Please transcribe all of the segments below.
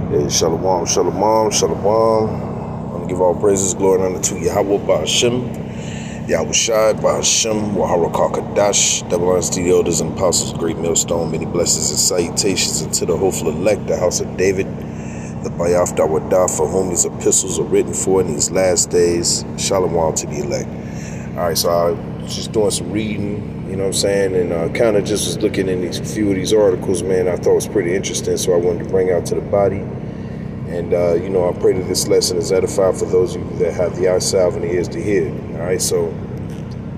Hey, shalom, shalom, shalom. I'm going to give all praises, glory, and honor to Yahweh Ba'ashem, Yahweh Shai Ba'ashem, Wahara Kakadash, Double honors to the elders and apostles, great millstone, many blessings and salutations unto the hopeful elect, the house of David, the Bayaf Dawadah, for whom these epistles are written for in these last days. Shalom to the elect. All right, so I was just doing some reading, you know what I'm saying, and kind of just was looking in these few of these articles, man. I thought it was pretty interesting, so I wanted to bring out to the body. And, you know, I pray that this lesson is edified for those of you that have the eye salve and the ears to hear. All right, so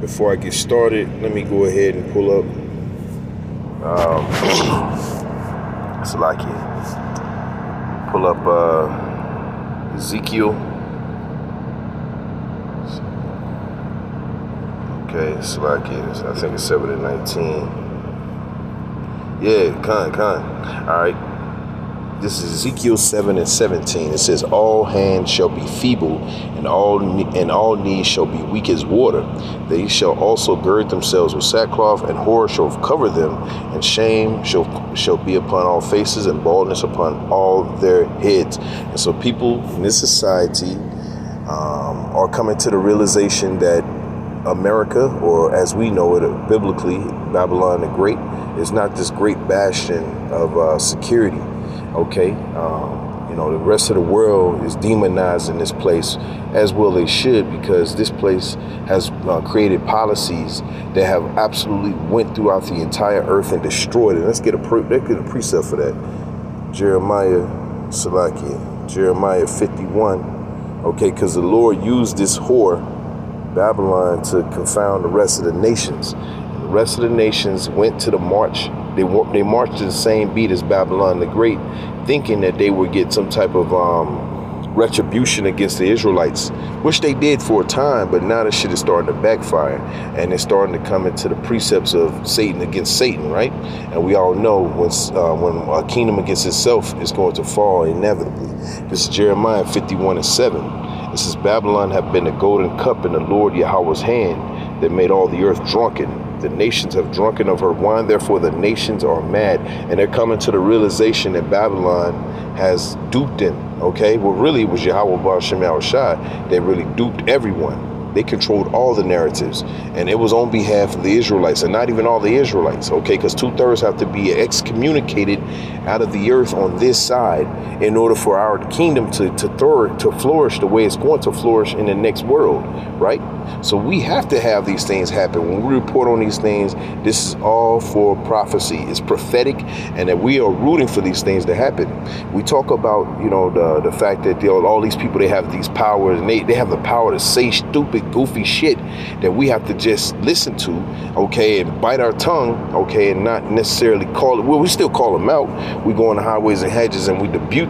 before I get started, let me go ahead and pull up pull up Ezekiel. Okay, I think it's 7 and 19. Yeah, All right. This is Ezekiel 7 and 17. It says, all hands shall be feeble, and all knees shall be weak as water. They shall also gird themselves with sackcloth, and horror shall cover them, and shame shall be upon all faces, and baldness upon all their heads. And so people in this society are coming to the realization that America, or as we know it biblically, Babylon the Great, is not this great bastion of security. Okay, you know, the rest of the world is demonizing this place, as well they should, because this place has created policies that have absolutely went throughout the entire earth and destroyed it. Let's get a precept for that. Jeremiah 51. Okay, because the Lord used this whore, Babylon, to confound the rest of the nations. And the rest of the nations went to the march. They marched to the same beat as Babylon the Great, thinking that they would get some type of retribution against the Israelites, which they did for a time, but now this shit is starting to backfire, and it's starting to come into the precepts of Satan against Satan, right? And we all know when a kingdom against itself is going to fall inevitably. This is Jeremiah 51 and 7. This is, Babylon have been a golden cup in the Lord Yahweh's hand that made all the earth drunken. The nations have drunken of her wine, therefore the nations are mad. And they're coming to the realization that Babylon has duped them, okay? Well, really, it was Yahweh Ba'ashem Yahweh Shai that really duped everyone. They controlled all the narratives, and it was on behalf of the Israelites, and not even all the Israelites, okay? Because 2/3 have to be excommunicated out of the earth on this side in order for our kingdom to flourish the way it's going to flourish in the next world, right? So we have to have these things happen. When we report on these things, this is all for prophecy. It's prophetic, and that we are rooting for these things to happen. We talk about, you know, the fact that all these people, they have these powers, and they have the power to say stupid, goofy shit that we have to just listen to, okay, and bite our tongue, okay, and not necessarily call it. Well, we still call them out. We go on the highways and hedges, and we debunk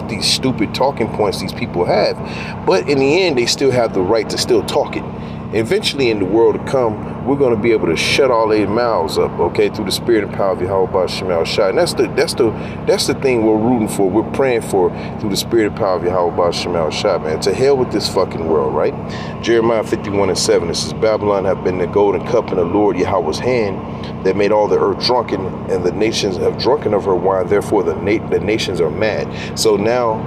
these stupid talking points these people have. But in the end, they still have the right to still talk it. Eventually, in the world to come, we're going to be able to shut all their mouths up, okay, through the spirit and power of Yahweh Ba'ashem Yahweh Shai. And that's the thing we're rooting for. We're praying for through the spirit and power of Yahweh Ba'ashem Yahweh Shai, man. To hell with this fucking world, right? Jeremiah 51 and 7. This is, Babylon have been the golden cup in the Lord Yahweh's hand that made all the earth drunken, and the nations have drunken of her wine. Therefore, the nations are mad. So now,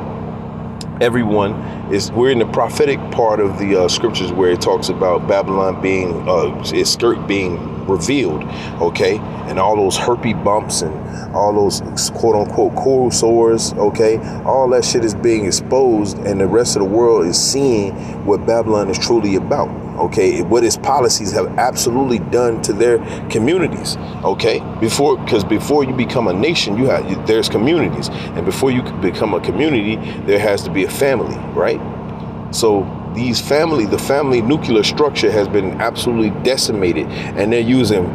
we're in the prophetic part of the scriptures where it talks about Babylon being its skirt being revealed, okay, and all those herpy bumps and all those quote unquote coral sores, okay, all that shit is being exposed, and the rest of the world is seeing what Babylon is truly about, okay, what its policies have absolutely done to their communities, okay, because before you become a nation, there's communities, and before you become a community, there has to be a family, right? So the family nuclear structure has been absolutely decimated, and they're using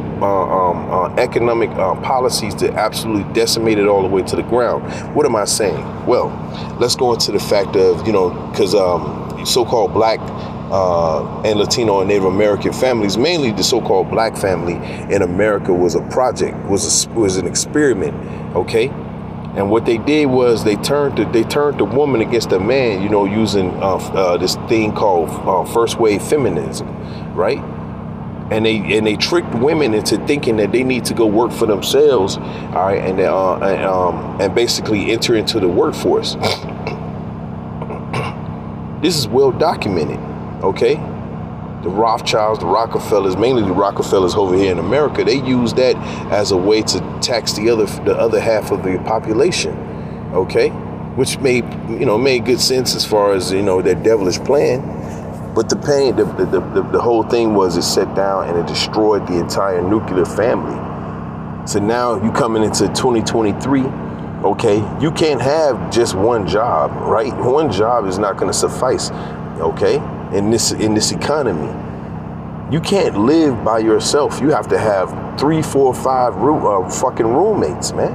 economic policies to absolutely decimate it all the way to the ground. What am I saying? Well, let's go into the fact of, you know, because so-called black and Latino and Native American families, mainly the so-called black family in America, was a project, was an experiment, okay? And what they did was they turned the woman against the man, you know, using this thing called first wave feminism, right? And they tricked women into thinking that they need to go work for themselves, all right, and basically enter into the workforce. This is well documented, okay? The Rothschilds, the Rockefellers, mainly the Rockefellers over here in America, they use that as a way to tax the other half of the population, okay? Which made good sense as far as, their devilish plan. But the whole thing was it set down and it destroyed the entire nuclear family. So now you coming into 2023, okay, you can't have just one job, right? One job is not going to suffice, okay, in this economy. You can't live by yourself. You have to have 3, 4, 5 fucking roommates, man.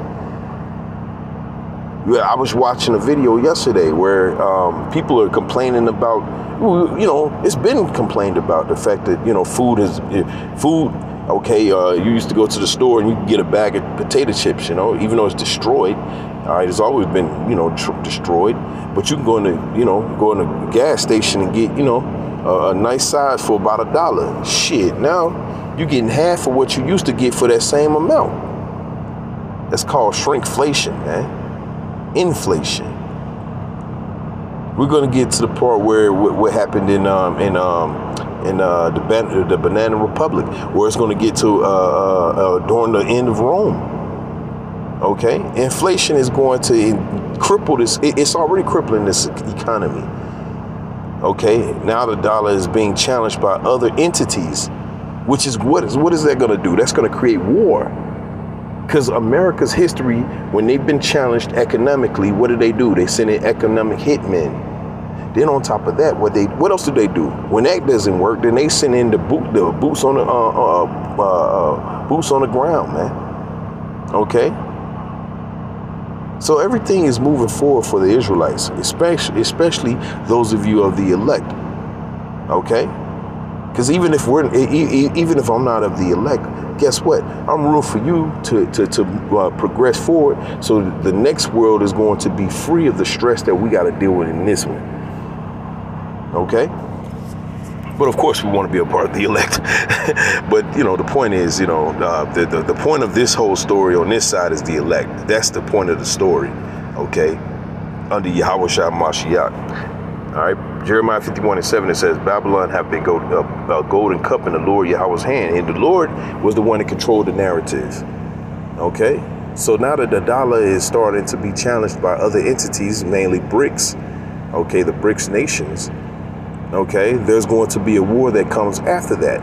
I was watching a video yesterday where people are complaining about, it's been complained about the fact that, food, okay, you used to go to the store and you could get a bag of potato chips, even though it's destroyed. All right, it's always been, destroyed. But you can go in a gas station and get, a nice size for about $1. Shit, now you're getting half of what you used to get for that same amount. That's called shrinkflation, man. Inflation. We're going to get to the part where what happened in the Banana Republic, where it's going to get to during the end of Rome. Okay, inflation is going to cripple this. It's already crippling this economy. Okay, now the dollar is being challenged by other entities, which is what is that going to do? That's going to create war. Because America's history, when they've been challenged economically, what do? They send in economic hitmen. Then on top of that, what else do they do? When that doesn't work, then they send in the boots on the ground, man. Okay. So everything is moving forward for the Israelites, especially those of you of the elect. Okay. Because even if I'm not of the elect, guess what? I'm rooting for you to progress forward, so the next world is going to be free of the stress that we got to deal with in this one. Okay? But of course, we want to be a part of the elect. But the point is, the point of this whole story on this side is the elect. That's the point of the story. Okay? Under Yahushua Mashiach. All right, Jeremiah 51:7, it says, Babylon have been a golden cup in the Lord Yahweh's hand. And the Lord was the one that controlled the narrative. Okay, so now that the dollar is starting to be challenged by other entities, mainly BRICS, okay, the BRICS nations, okay, there's going to be a war that comes after that.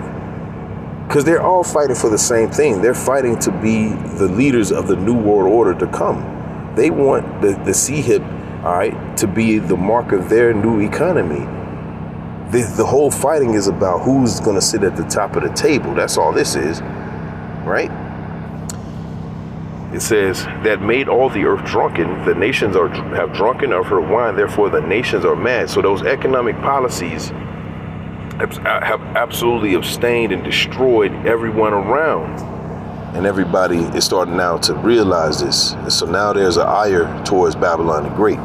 Because they're all fighting for the same thing. They're fighting to be the leaders of the New World Order to come. They want the CHIP, all right, to be the mark of their new economy. The whole fighting is about who's going to sit at the top of the table. That's all this is, right? It says that made all the earth drunken. The nations have drunken of her wine. Therefore, the nations are mad. So those economic policies have absolutely abstained and destroyed everyone around. And everybody is starting now to realize this. And so now there's an ire towards Babylon the Great.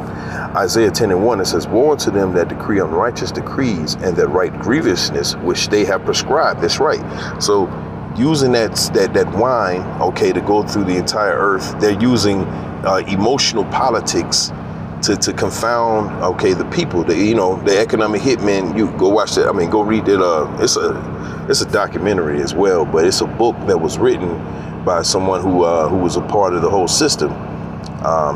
Isaiah 10:1, it says, woe unto them that decree unrighteous decrees and that write grievousness, which they have prescribed. That's right. So using that wine, okay, to go through the entire earth, they're using emotional politics to confound, okay, the people. The economic hitmen. You go watch that. I mean, go read it. It's a documentary as well, but it's a book that was written by someone who was a part of the whole system.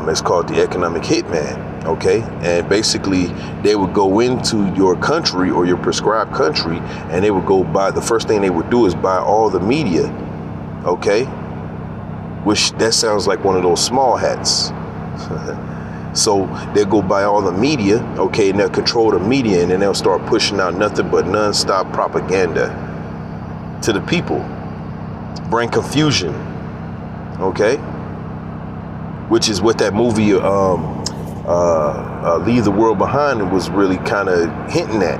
It's called The Economic Hitman. Okay, and basically they would go into your country or your prescribed country, and they would go buy. The first thing they would do is buy all the media. Okay, which that sounds like one of those small hats. So they'll go buy all the media, okay, and they'll control the media, and then they'll start pushing out nothing but nonstop propaganda to the people, bring confusion, okay, which is what that movie Leave the World Behind was really kind of hinting at.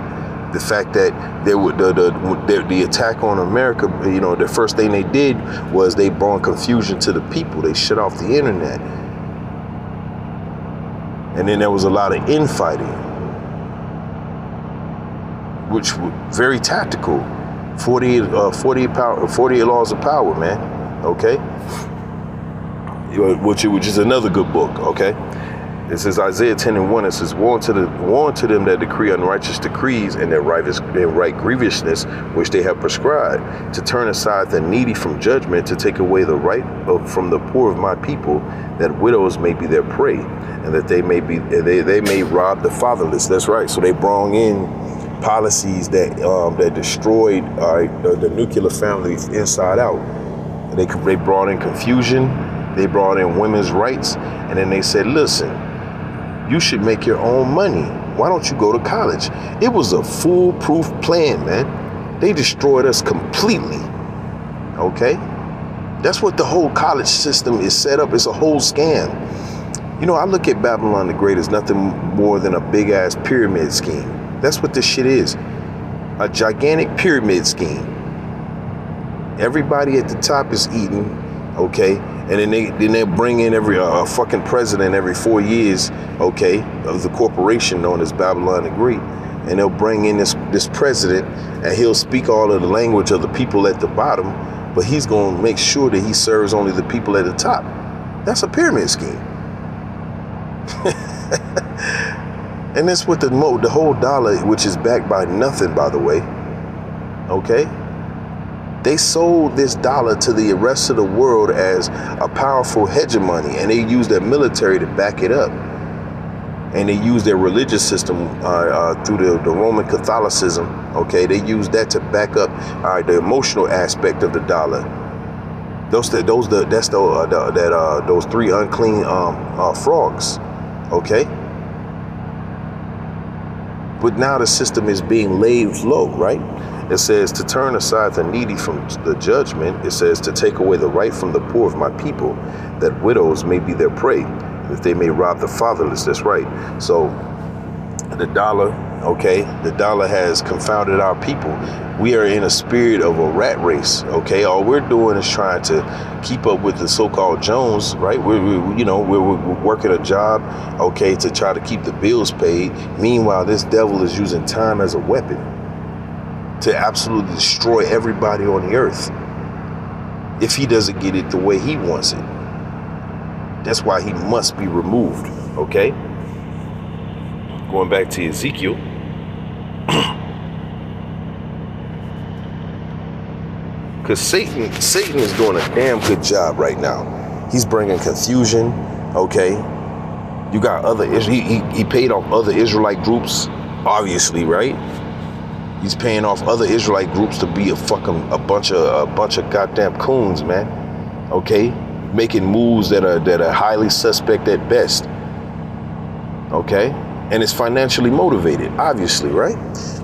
The fact that the attack on America, the first thing they did was they brought confusion to the people. They shut off the internet. And then there was a lot of infighting, which was very tactical, 48 laws of power, man. Okay, which is another good book. Okay, it says Isaiah 10:1. It says, "Warn to them that decree unrighteous decrees and that right grievousness which they have prescribed, to turn aside the needy from judgment, to take away the right from the poor of my people, that widows may be their prey, and that they may rob the fatherless." That's right. So they brought in policies that destroyed the nuclear family inside out. They brought in confusion. They brought in women's rights, and then they said, "Listen, you should make your own money. Why don't you go to college?" It was a foolproof plan, man. They destroyed us completely. Okay, that's what the whole college system is set up. It's a whole scam. You know, I look at Babylon the Great as nothing more than a big ass pyramid scheme. That's what this shit is. A gigantic pyramid scheme. Everybody at the top is eating, okay? And then they bring in a fucking president every 4 years, okay, of the corporation known as Babylon the Great. And they'll bring in this president, and he'll speak all of the language of the people at the bottom, but he's going to make sure that he serves only the people at the top. That's a pyramid scheme. And that's what the whole dollar, which is backed by nothing, by the way, okay? They sold this dollar to the rest of the world as a powerful hegemony, and they used their military to back it up. And they used their religious system through the Roman Catholicism, okay? They used that to back up the emotional aspect of the dollar. Those three unclean frogs, okay? But now the system is being laid low, right? It says to turn aside the needy from the judgment. It says to take away the right from the poor of my people, that widows may be their prey, that they may rob the fatherless. That's right. So the dollar, okay, the dollar has confounded our people. We are in a spirit of a rat race, okay? All we're doing is trying to keep up with the so-called Jones, right? We're working a job, okay, to try to keep the bills paid. Meanwhile, this devil is using time as a weapon to absolutely destroy everybody on the earth if he doesn't get it the way he wants it. That's why he must be removed, okay? Going back to Ezekiel. Because Satan is doing a damn good job right now. He's bringing confusion, okay? You got he paid off other Israelite groups, obviously, right? He's paying off other Israelite groups to be a bunch of goddamn coons, man. Okay? Making moves that are highly suspect at best. Okay? And it's financially motivated, obviously, right?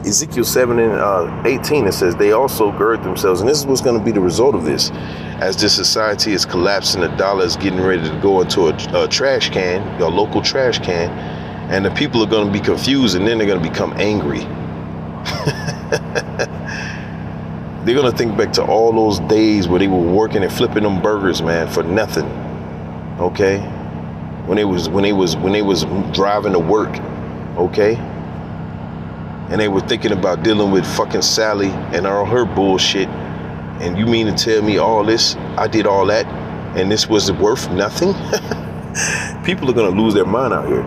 Ezekiel 7:18, it says, they also gird themselves, and this is what's going to be the result of this. As this society is collapsing, the dollar is getting ready to go into a trash can, a local trash can, and the people are going to be confused, and then they're going to become angry. They're going to think back to all those days where they were working and flipping them burgers, man, for nothing. Okay? When they was driving to work, okay? And they were thinking about dealing with fucking Sally and all her bullshit. And you mean to tell me all this, I did all that, and this was worth nothing? People are going to lose their mind out here.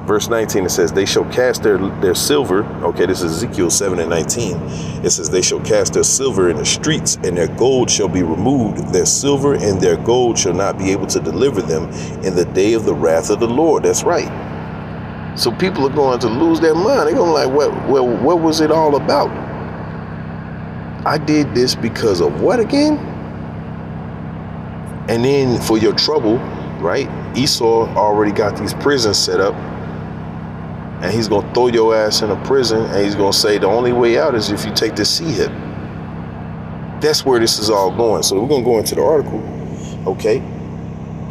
Verse 19, it says, they shall cast their silver. Okay, this is Ezekiel 7:19. It says, they shall cast their silver in the streets, and their gold shall be removed. Their silver and their gold shall not be able to deliver them in the day of the wrath of the Lord. That's right. So people are going to lose their mind. They're going to be like, what was it all about? I did this because of what again? And then for your trouble, right? Esau already got these prisons set up. And he's going to throw your ass in a prison, and he's going to say the only way out is if you take the sea hip. That's where this is all going. So we're going to go into the article, okay?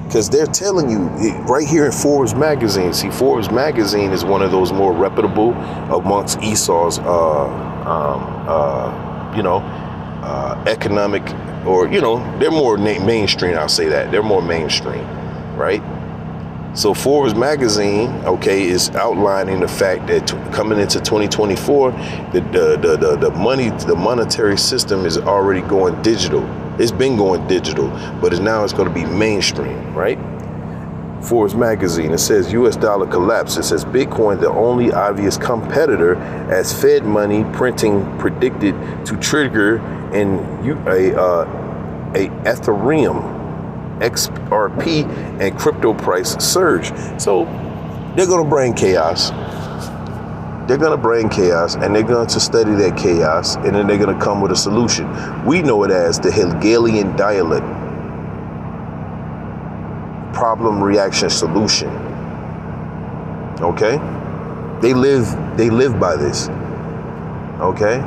Because they're telling you right here in Forbes magazine. See, Forbes magazine is one of those more reputable amongst Esau's, economic, or, they're more mainstream. I'll say that. They're more mainstream, right? So Forbes magazine, okay, is outlining the fact that coming into 2024, the monetary system is already going digital. It's been going digital, but now it's going to be mainstream, right? Forbes magazine, it says U.S. dollar collapse. It says Bitcoin, the only obvious competitor, as Fed money printing predicted to trigger a Ethereum XRP and crypto price surge. So they're going to bring chaos. They're going to bring chaos, and they're going to study that chaos, and then they're going to come with a solution. We know it as the Hegelian dialect. Problem, reaction, solution. Okay? They live by this. Okay?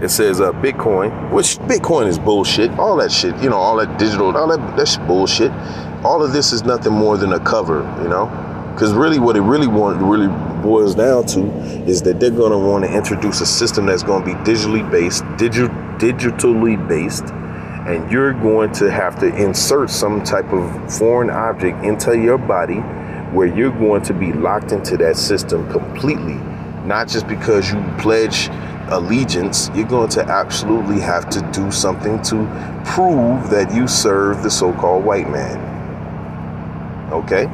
It says Bitcoin, which Bitcoin is bullshit. All that shit, all that digital, all that's bullshit. All of this is nothing more than a cover, because really what it really boils down to is that they're going to want to introduce a system that's going to be digitally based, and you're going to have to insert some type of foreign object into your body where you're going to be locked into that system completely, not just because you pledge allegiance. You're going to absolutely have to do something to prove that you serve the so-called white man. Okay?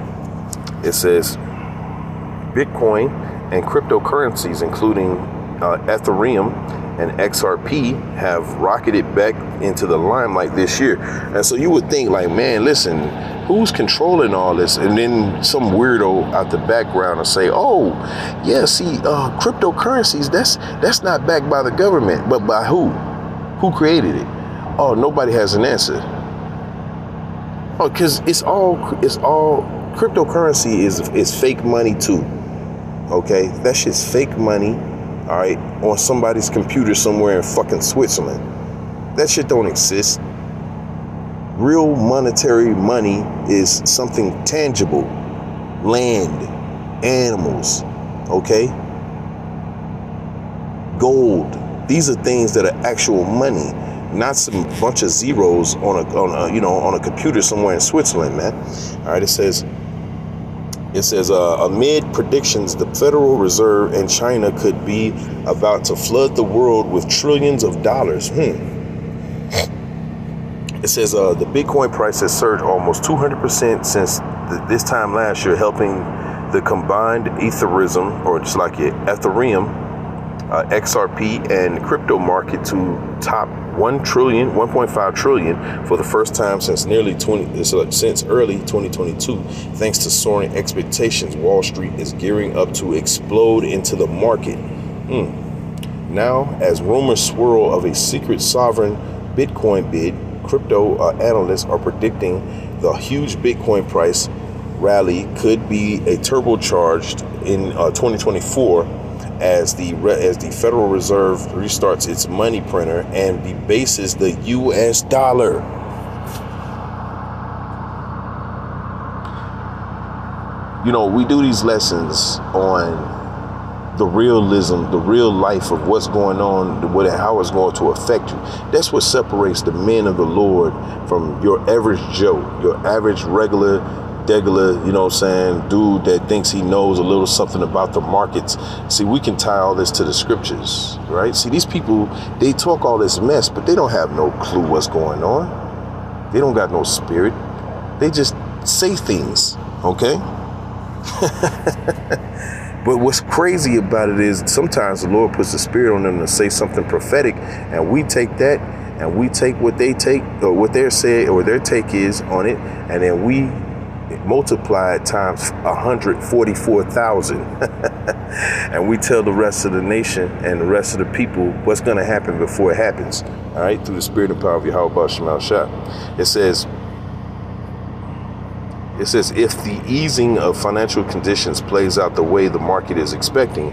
It says Bitcoin and cryptocurrencies, including Ethereum and XRP, have rocketed back into the limelight this year. And so you would think, like, man, listen, who's controlling all this? And then some weirdo out the background will say, oh, yeah, see, cryptocurrencies, that's not backed by the government, but by who? Who created it? Oh, nobody has an answer. Oh, because it's all cryptocurrency is fake money too. Okay, that shit's fake money. All right, on somebody's computer somewhere in fucking Switzerland. That shit don't exist. Real monetary money is something tangible. Land, animals, okay? Gold. These are things that are actual money, not some bunch of zeros on a computer somewhere in Switzerland, man. All right, it says amid predictions, the Federal Reserve and China could be about to flood the world with trillions of dollars. It says the Bitcoin price has surged almost 200% since this time last year, helping the combined Ethereum, or just like it, Ethereum, XRP, and crypto market to top 1.5 trillion for the first time since early 2022. Thanks to soaring expectations, Wall Street is gearing up to explode into the market. Now, as rumors swirl of a secret sovereign Bitcoin bid, crypto analysts are predicting the huge Bitcoin price rally could be a turbocharged in 2024 as the Federal Reserve restarts its money printer and debases the U.S. dollar. We do these lessons on the realism, the real life of what's going on, how it's going to affect you. That's what separates the men of the Lord from your average Joe, your average regular, dude that thinks he knows a little something about the markets. See, we can tie all this to the scriptures, right? See, these people, they talk all this mess, but they don't have no clue what's going on. They don't got no spirit. They just say things, okay? But what's crazy about it is sometimes the Lord puts the spirit on them to say something prophetic, and we take that and we take what they take, or what they're saying, or their take is on it, and then we multiply it times 144,000. And we tell the rest of the nation and the rest of the people what's going to happen before it happens. All right, through the spirit and power of Yahweh Shemal Shah. It says, if the easing of financial conditions plays out the way the market is expecting,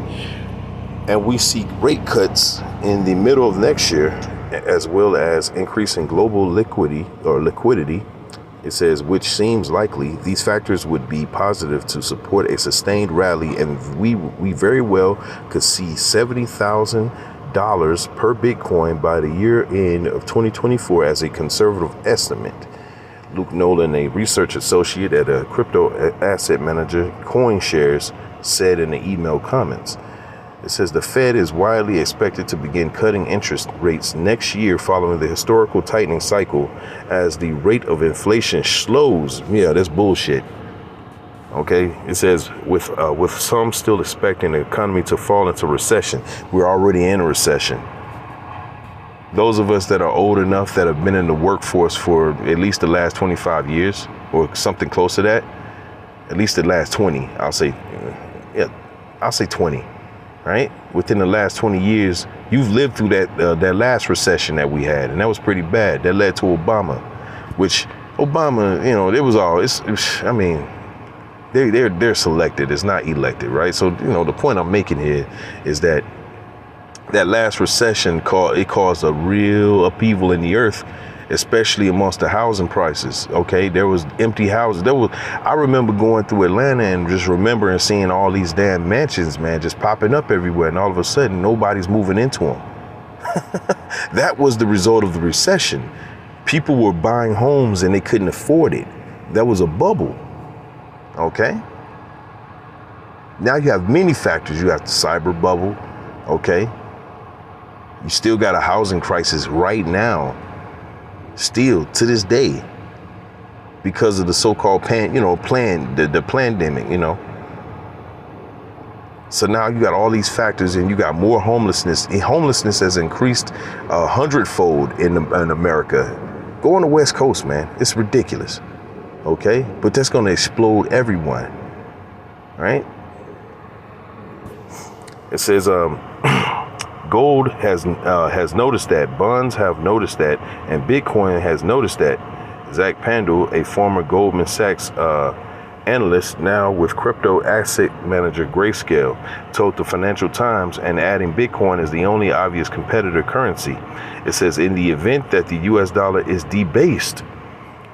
and we see rate cuts in the middle of next year, as well as increasing global liquidity, it says, which seems likely, these factors would be positive to support a sustained rally, and we very well could see $70,000 per Bitcoin by the year end of 2024 as a conservative estimate. Luke Nolan, a research associate at a crypto asset manager, CoinShares, said in the email comments. It says the Fed is widely expected to begin cutting interest rates next year following the historical tightening cycle as the rate of inflation slows. Yeah, that's bullshit. Okay, it says with some still expecting the economy to fall into recession. We're already in a recession. Those of us that are old enough that have been in the workforce for at least the last 25 years or something close to that, at least the last 20, I'll say 20, right? Within the last 20 years, you've lived through that last recession that we had, and that was pretty bad. That led to Obama, which Obama, it was all, I mean, they're selected, it's not elected, right? So, the point I'm making here is that last recession caused a real upheaval in the earth, especially amongst the housing prices. Okay, there was empty houses. I remember going through Atlanta and just remembering seeing all these damn mansions, man, just popping up everywhere, and all of a sudden nobody's moving into them. That was the result of the recession. People were buying homes and they couldn't afford it. That was a bubble. Okay. Now you have many factors. You have the cyber bubble. Okay. You still got a housing crisis right now, still to this day, because of the so-called the pandemic, So now you got all these factors, and you got more homelessness. Homelessness has increased 100-fold in America. Go on the West Coast, man. It's ridiculous. Okay, but that's going to explode everyone, right? It says, gold has noticed that, bonds have noticed that, and Bitcoin has noticed that. Zach Pandal, a former Goldman Sachs analyst, now with crypto asset manager Grayscale, told the Financial Times, and adding Bitcoin is the only obvious competitor currency. It says in the event that the US dollar is debased,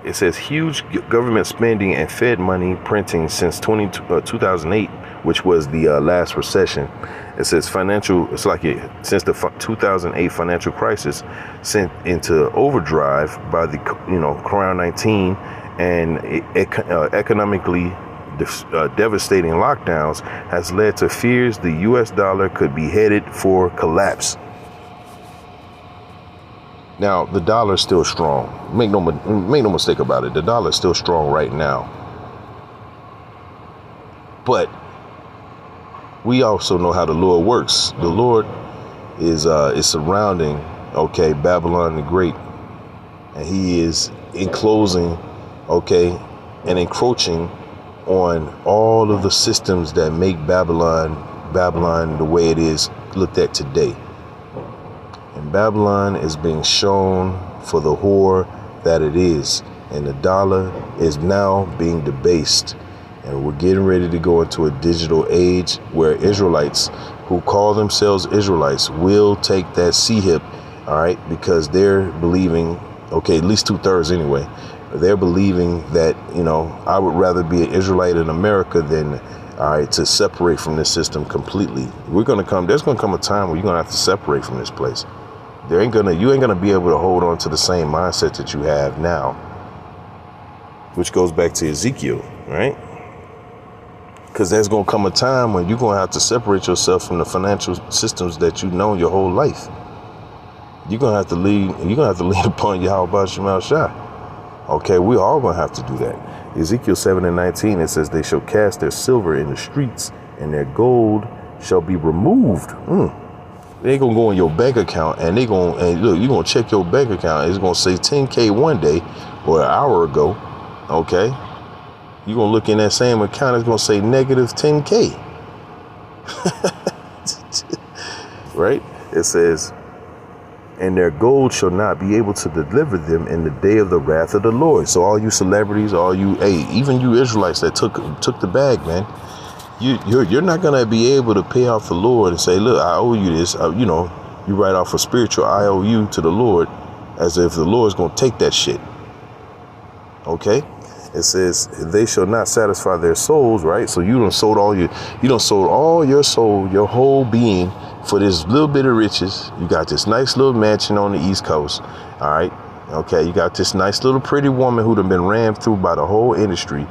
it says huge government spending and Fed money printing since 2008, which was the last recession. It says since the 2008 financial crisis sent into overdrive by the Corona-19 and economically devastating lockdowns has led to fears the US dollar could be headed for collapse. Now, the dollar is still strong. Make no mistake about it. The dollar is still strong right now. But we also know how the Lord works. The Lord is surrounding, Babylon the Great. And he is enclosing, and encroaching on all of the systems that make Babylon the way it is looked at today. And Babylon is being shown for the whore that it is. And the dollar is now being debased. And we're getting ready to go into a digital age where Israelites who call themselves Israelites will take that C-hip, all right, because they're believing, at least 2/3 anyway, they're believing that, I would rather be an Israelite in America than, to separate from this system completely. There's going to come a time where you're going to have to separate from this place. You ain't going to be able to hold on to the same mindset that you have now, which goes back to Ezekiel, right? Because there's going to come a time when you're going to have to separate yourself from the financial systems that you've known your whole life. You're going to have to lean upon Yahweh Shemal Shah. Okay, we all going to have to do that. Ezekiel 7:19, it says, they shall cast their silver in the streets and their gold shall be removed. They going to go in your bank account and you're going to check your bank account. It's going to say 10K one day or an hour ago. Okay. You're going to look in that same account. It's going to say negative 10K. Right? It says, and their gold shall not be able to deliver them in the day of the wrath of the Lord. So all you celebrities, even you Israelites that took the bag, man, you're not going to be able to pay off the Lord and say, look, I owe you this. You write off a spiritual IOU to the Lord as if the Lord's going to take that shit. Okay? It says they shall not satisfy their souls, right? So you done sold all your soul, your whole being for this little bit of riches. You got this nice little mansion on the East Coast, all right? Okay, you got this nice little pretty woman who done been rammed through by the whole industry,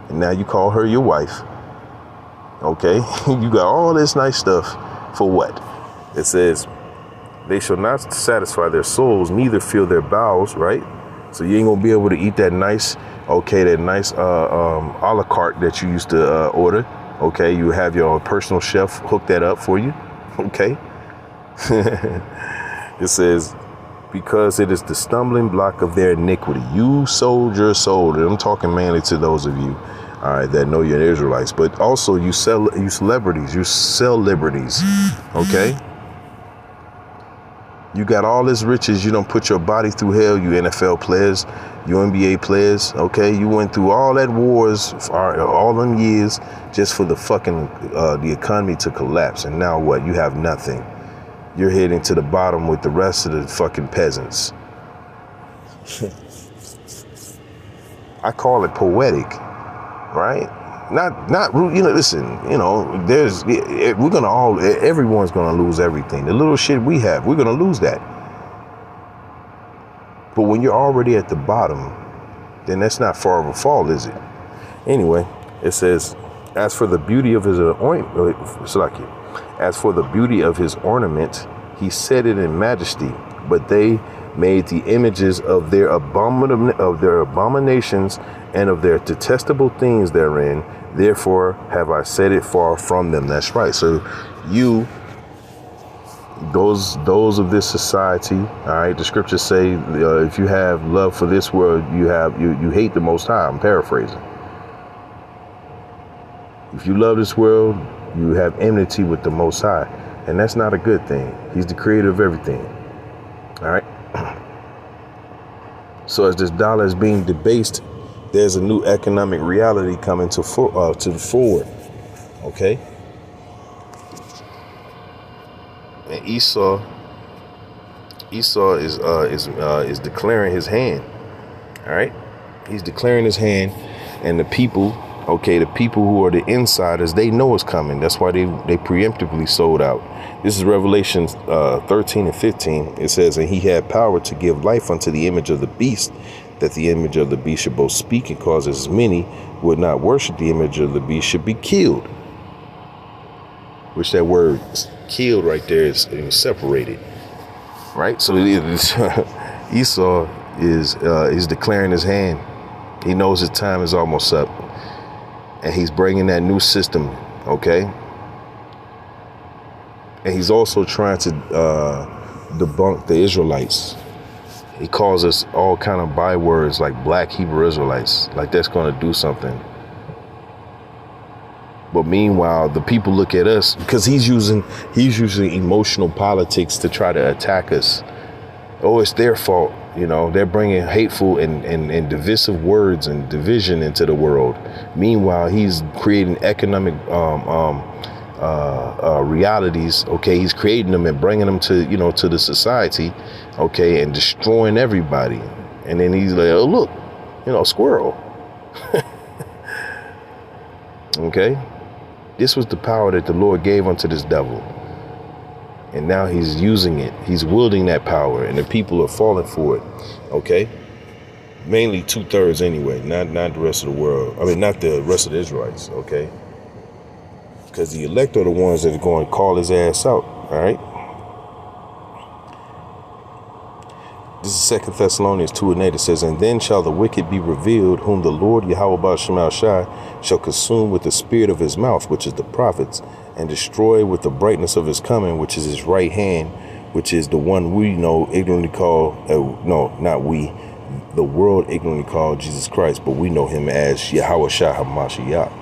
and now you call her your wife. Okay, you got all this nice stuff for what? It says, they shall not satisfy their souls, neither fill their bowels, right? So you ain't gonna be able to eat that nice, that nice a la carte that you used to order. Okay, you have your personal chef hook that up for you. Okay. It says, because it is the stumbling block of their iniquity. You sold your soul. And I'm talking mainly to those of you, all right, that know you're Israelites, but also you celebrities, you sell liberties. Okay. You got all this riches. You don't put your body through hell. You NFL players, you NBA players. Okay. You went through all that wars for all them years just for the fucking, the economy to collapse. And now what? You have nothing. You're heading to the bottom with the rest of the fucking peasants. I call it poetic, right? Not listen, everyone's gonna lose everything. The little shit we have, we're gonna lose that. But when you're already at the bottom, then that's not far of a fall, is it? Anyway, it says, as for the beauty of his as for the beauty of his ornament, he set it in majesty, but they made the images of their abominations and of their detestable things therein. Therefore have I set it far from them. That's right. So those of this society, all right, the scriptures say, if you have love for this world, you hate the Most High. I'm paraphrasing. If you love this world, you have enmity with the Most High, and that's not a good thing. He's the creator of everything. All right. So as this dollar is being debased, there's a new economic reality coming to the forward. Okay. And Esau is declaring his hand. All right. He's declaring his hand, and the people. Okay, the people who are the insiders, they know it's coming. That's why they preemptively sold out. This is Revelation 13 and 15. It says, and he had power to give life unto the image of the beast, that the image of the beast should both speak and cause as many would not worship the image of the beast should be killed. Which that word killed right there is separated. Right? So Esau is declaring his hand. He knows his time is almost up. And he's bringing that new system, okay? And he's also trying to debunk the Israelites. He calls us all kind of bywords like black Hebrew Israelites, like that's going to do something. But meanwhile, the people look at us because he's using emotional politics to try to attack us. Oh, it's their fault. They're bringing hateful and divisive words and division into the world. Meanwhile, he's creating economic realities. Okay, he's creating them and bringing them to the society. Okay, and destroying everybody. And then he's like, oh look, squirrel. Okay, this was the power that the Lord gave unto this devil. And now he's using it. He's wielding that power, and the people are falling for it. Okay, mainly 2/3 anyway, not the rest of the world. I mean, not the rest of the Israelites. Okay, because the elect are the ones that are going to call his ass out. All right. This is 2 Thessalonians 2:8. It says, and then shall the wicked be revealed, whom the Lord Yahweh Ba'al Shai shall consume with the spirit of his mouth, which is the prophets, and destroy with the brightness of his coming, which is his right hand, which is the one we know ignorantly call, not we, the world ignorantly call Jesus Christ, but we know him as Yahweh Shai HaMashiach.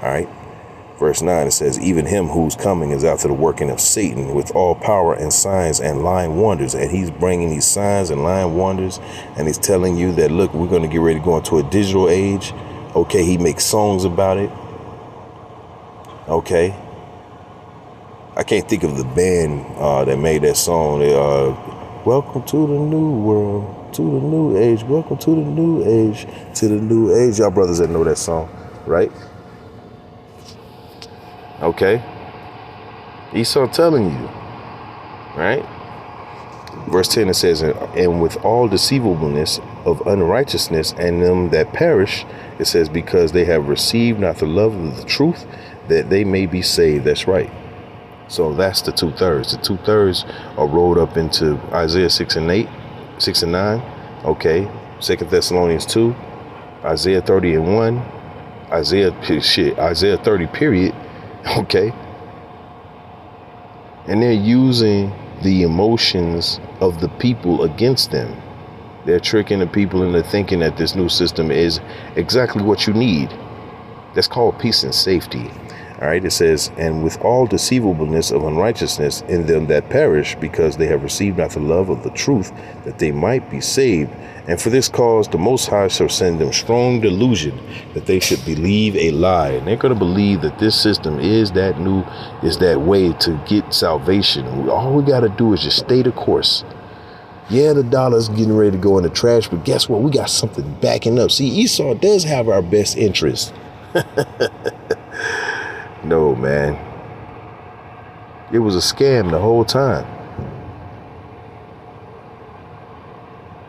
All right. Verse 9, it says, even him whose coming is after the working of Satan with all power and signs and lying wonders. And he's bringing these signs and lying wonders. And he's telling you that, look, we're going to get ready to go into a digital age. Okay, he makes songs about it. Okay. I can't think of the band that made that song. Welcome to the new world, to the new age. Welcome to the new age, to the new age. Y'all brothers that know that song, right? Okay. Esau telling you, right? Verse 10, it says, and with all deceivableness of unrighteousness and them that perish, it says, because they have received not the love of the truth, that they may be saved. That's right. So that's the 2/3. The 2/3 are rolled up into Isaiah 6 and 9. Okay. 2 Thessalonians 2, Isaiah 30 and 1, Isaiah 30 period. Okay. And they're using the emotions of the people against them. They're tricking the people into thinking that this new system is exactly what you need. That's called peace and safety. All right, it says, and with all deceivableness of unrighteousness in them that perish, because they have received not the love of the truth, that they might be saved. And for this cause, the Most High shall send them strong delusion, that they should believe a lie. And they're going to believe that this system is that way to get salvation. All we got to do is just stay the course. Yeah, the dollar's getting ready to go in the trash, but guess what? We got something backing up. See, Esau does have our best interest. No, man. It was a scam the whole time.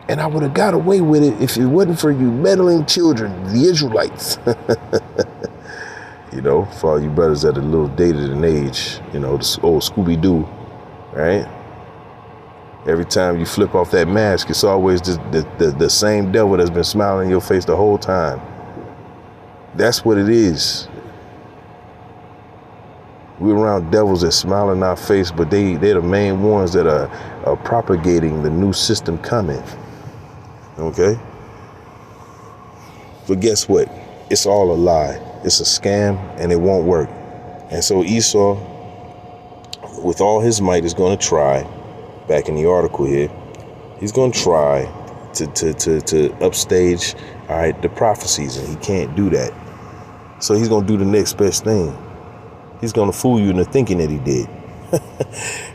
And I would have got away with it if it wasn't for you meddling children, the Israelites. You know, for all you brothers that are a little dated in age, you know, this old Scooby-Doo, right? Every time you flip off that mask, it's always the same devil that's been smiling in your face the whole time. That's what it is. We're around devils that smile in our face, but they're the main ones that are propagating the new system coming. Okay? But guess what? It's all a lie. It's a scam, and it won't work. And so Esau, with all his might, is going to try, back in the article here, he's going to try to upstage, all right, the prophecies, and he can't do that. So he's going to do the next best thing. He's going to fool you into thinking that he did.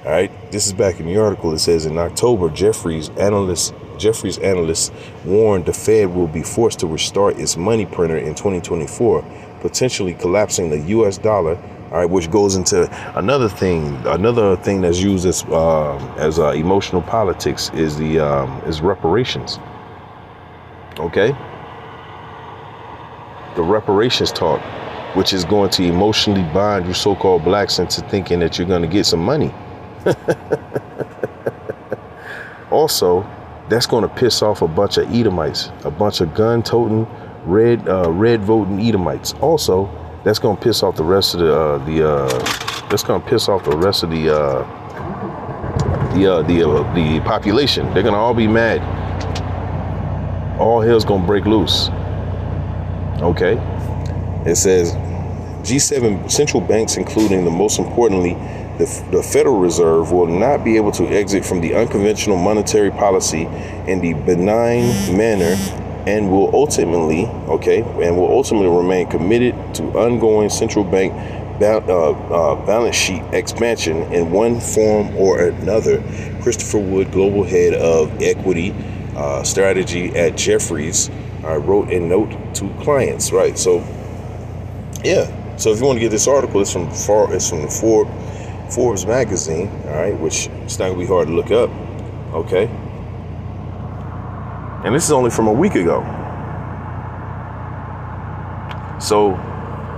All right. This is back in the article. It says in October, Jefferies analysts warned the Fed will be forced to restart its money printer in 2024, potentially collapsing the U.S. dollar. All right, which goes into another thing that's used as emotional politics is is reparations. Okay. The reparations talk, which is going to emotionally bind you so-called blacks into thinking that you're going to get some money. Also, that's going to piss off a bunch of Edomites, a bunch of gun-toting, red-voting Edomites. Also, that's going to piss off the rest of the population. They're going to all be mad. All hell's going to break loose. Okay. It says G7 central banks, including the most importantly, the Federal Reserve, will not be able to exit from the unconventional monetary policy in the benign manner and will ultimately remain committed to ongoing central bank balance sheet expansion in one form or another. Christopher Wood, global head of equity strategy at Jefferies, wrote a note to clients. Right. So, yeah. So if you want to get this article, it's from Forbes magazine. All right, which it's not gonna be hard to look up. Okay. And this is only from a week ago. So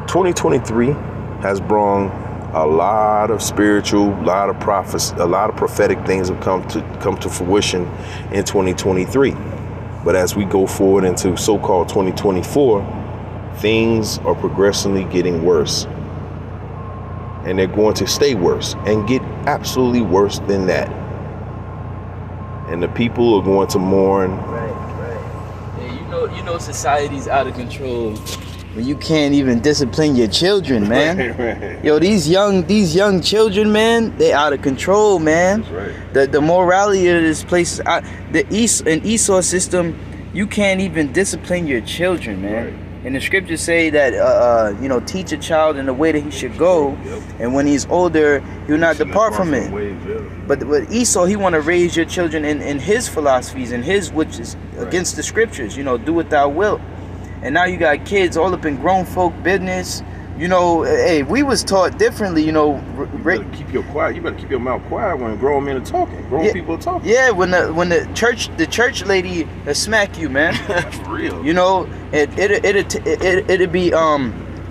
2023 has brought a lot of spiritual, a lot of prophets, a lot of prophetic things have come to fruition in 2023. But as we go forward into so-called 2024, things are progressively getting worse. And they're going to stay worse and get absolutely worse than that. And the people are going to mourn. Right. Yeah, you know, society's out of control when you can't even discipline your children, man. Right. Yo, these young children, man, they out of control, man. That's right. The morality of this place, in Esau system, you can't even discipline your children, man. Right. And the scriptures say that, teach a child in the way that he should go. Yep. And when he's older, he'll not depart from it. But with Esau, he want to raise your children in his philosophies and his, which is against the scriptures, do what thou wilt. And now you got kids all up in grown folk business, You know, hey, we was taught differently. You know, You better keep your quiet. You better keep your mouth quiet when grown men are talking. Grown people are talking. Yeah, when the church lady smack you, man. For real. You know, it'd be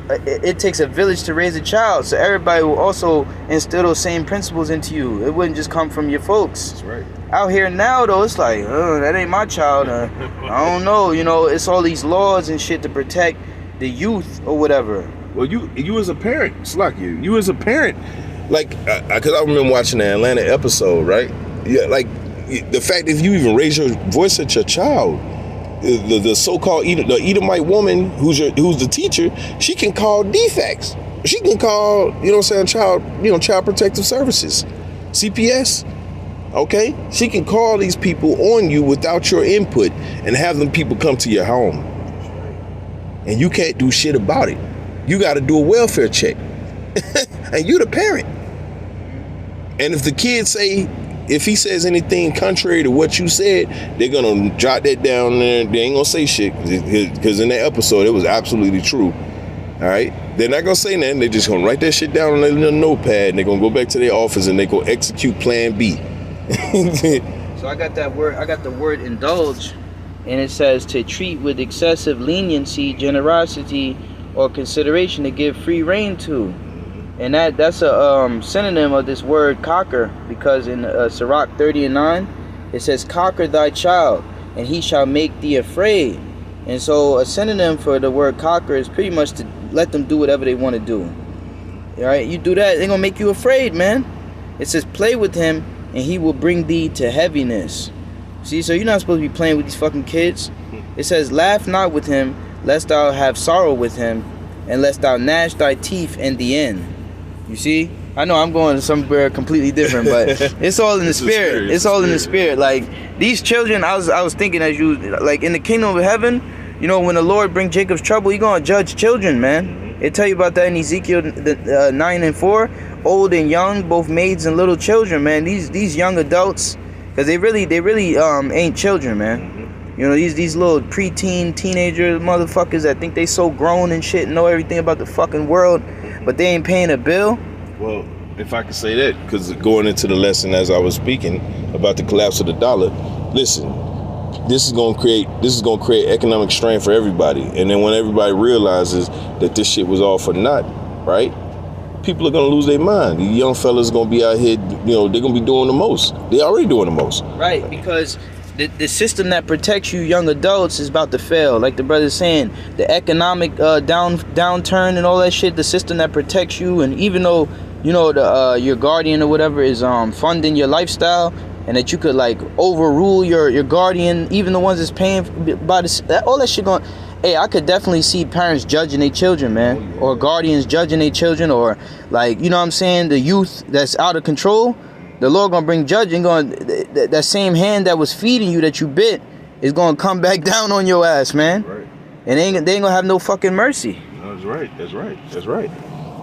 it takes a village to raise a child, so everybody will also instill those same principles into you. It wouldn't just come from your folks. That's right. Out here now, though, it's like, oh, that ain't my child. I don't know. You know, it's all these laws and shit to protect the youth or whatever. Well, you as a parent, it's like you as a parent, like, because I remember watching the Atlanta episode, right? Yeah, like the fact if you even raise your voice at your child, the so-called the Edomite woman who's the teacher, she can call defects. She can call, you know what I'm saying, Child Protective Services, CPS. Okay? She can call these people on you without your input and have them people come to your home. And you can't do shit about it. You got to do a welfare check. And you the parent. And if the kid if he says anything contrary to what you said, they're going to jot that down there. They ain't going to say shit. Because in that episode, it was absolutely true. All right? They're not going to say nothing. They're just going to write that shit down on their little notepad. And they're going to go back to their office and they're going to execute plan B. So I got the word indulge. And it says to treat with excessive leniency, generosity, or consideration, to give free rein to. And that's a synonym of this word cocker, because in Sirach 30:9 it says, "Cocker thy child, and he shall make thee afraid." And so a synonym for the word cocker is pretty much to let them do whatever they want to do. All right, you do that, they're gonna make you afraid, man. It says, "Play with him, and he will bring thee to heaviness." See, so you're not supposed to be playing with these fucking kids. It says, "Laugh not with him, lest thou have sorrow with him, and lest thou gnash thy teeth in the end." You see? I know I'm going somewhere completely different, but it's all in the spirit. It's all in the spirit. Like, these children, I was thinking as you, like, in the kingdom of heaven, you know, when the Lord bring Jacob's trouble, He gonna judge children, man. It tell you about that in Ezekiel 9:4. Old and young, both maids and little children, man. These young adults, because they really ain't children, man. You know, these little preteen teenager motherfuckers that think they so grown and shit and know everything about the fucking world, but they ain't paying a bill. Well, if I could say that, because going into the lesson as I was speaking about the collapse of the dollar, listen, this is gonna create economic strain for everybody. And then when everybody realizes that this shit was all for naught, right? People are gonna lose their mind. The young fellas are gonna be out here, you know, they're gonna be doing the most. They're already doing the most. Right, because the system that protects you young adults is about to fail. Like the brother's saying, the economic downturn and all that shit, the system that protects you, and even though, you know, your guardian or whatever is funding your lifestyle, and that you could like overrule your guardian, even the ones that's paying by all that shit going. Hey, I could definitely see parents judging their children, man, or guardians judging their children, or like, you know what I'm saying, the youth that's out of control. The Lord gonna bring judging. That same hand that was feeding you that you bit is gonna come back down on your ass, man. Right. And they ain't gonna have no fucking mercy. That's right.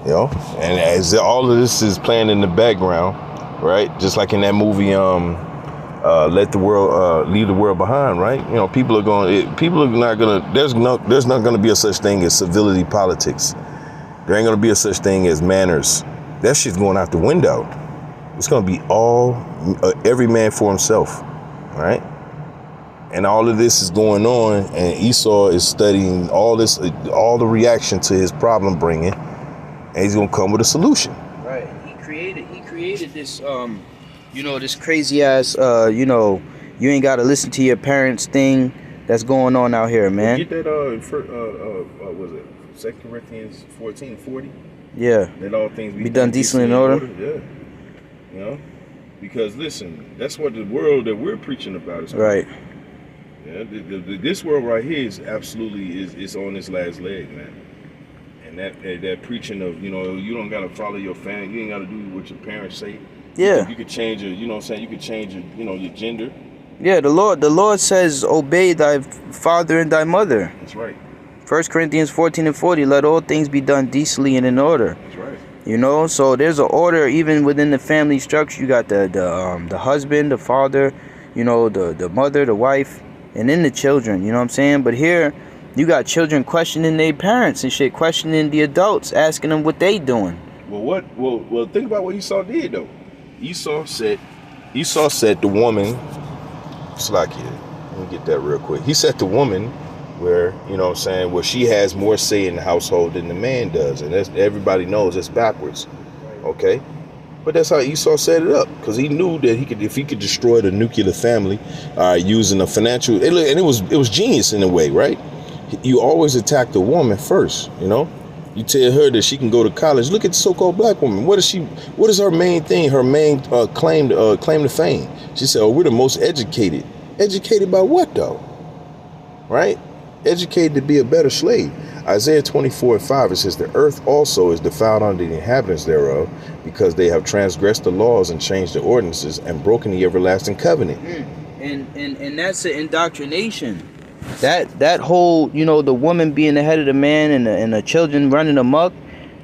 You know, and as all of this is playing in the background, right? Just like in that movie, Let the World Leave the World Behind, right? You know, people are not gonna. There's not gonna be a such thing as civility politics. There ain't gonna be a such thing as manners. That shit's going out the window. It's going to be every man for himself, right? And all of this is going on, and Esau is studying all the reaction to his problem bringing, and he's going to come with a solution. Right. He created this, you know, this crazy ass, you know, you ain't got to listen to your parents thing that's going on out here, man. You get that, what was it, 2 Corinthians 14:40? Yeah. That all things be done decently in order. Yeah. You know, because listen, that's what the world that we're preaching about is. Right. Yeah, this world right here is absolutely is on its last leg, man. And that preaching of, you know, you don't gotta follow your family, you ain't gotta do what your parents say. Yeah. You could change your, you know what I'm saying, you could change your, you know, your gender. Yeah, the Lord says, obey thy father and thy mother. That's right. 1 Corinthians 14:40, let all things be done decently and in order. That's right. You know, so there's an order even within the family structure. You got the husband, the father, you know, the mother, the wife, and then the children. You know what I'm saying? But here, You got children questioning their parents and shit, questioning the adults, asking them what they doing. Well, think about what Esau did though. Esau said the woman. Slack here. Let me get that real quick. He said the woman, where where she has more say in the household than the man does, and everybody knows it's backwards. Okay. But that's how Esau set it up, because he knew that if he could destroy the nuclear family using a financial, and it was genius in a way, right? You always attack the woman first, You tell her that she can go to college. Look at the so-called black woman. What is her main thing? Her main claim to fame. She said, "Oh, we're the most educated." Educated by what though? Right? Educated to be a better slave. Isaiah 24:5, it says, "The earth also is defiled under the inhabitants thereof, because they have transgressed the laws and changed the ordinances and broken the everlasting covenant." And that's an indoctrination. That whole, the woman being the head of the man and the children running amok,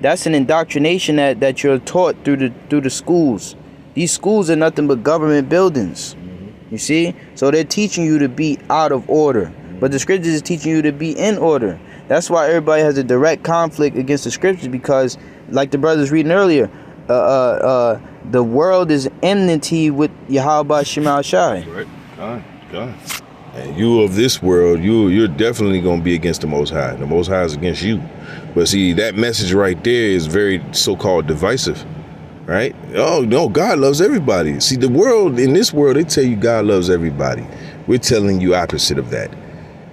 that's an indoctrination that you're taught through the schools. These schools are nothing but government buildings. You see? So they're teaching you to be out of order. But the scriptures is teaching you to be in order. That's why everybody has a direct conflict against the scriptures, because, like the brothers reading earlier, the world is enmity with Yahweh Shema Shai. Right. God. And you of this world, you're definitely going to be against the Most High. The Most High is against you. But see, that message right there is very so-called divisive. Right? Oh, no, God loves everybody. See, in this world, they tell you God loves everybody. We're telling you opposite of that.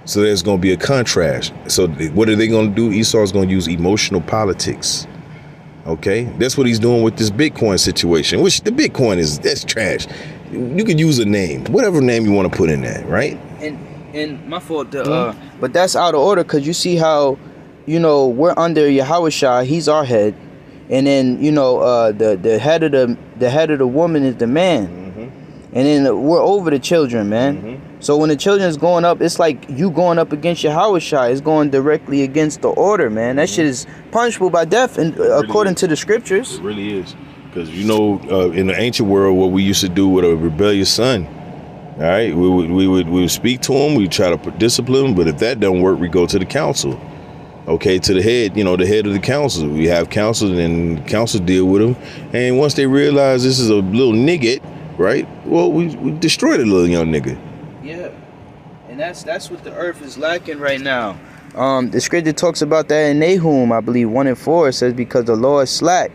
So there's going to be a contrast. So what are they going to do? Esau's going to use emotional politics. Okay? That's what he's doing with this Bitcoin situation, which the Bitcoin that's trash. You could use a name, whatever name you want to put in that, right? And my fault, but that's out of order, because you see how, we're under Yahweh Shai, he's our head. And then, the head of the woman is the man. And then we're over the children, man. So when the children is going up, it's like you going up against Yahweh Shai. It's going directly against the order, man. That shit is punishable by death, and according to the scriptures. It really is. Because, in the ancient world, what we used to do with a rebellious son, all right, we would speak to him, we try to discipline him, but if that doesn't work, we go to the council. Okay, to the head, the head of the council. We have council, and council deal with them. And once they realize this is a little nigga, right? Well, we destroyed a little young nigga. Yeah, and that's what the earth is lacking right now. The scripture talks about that in Nahum, I believe 1:4. It says, because the law is slack.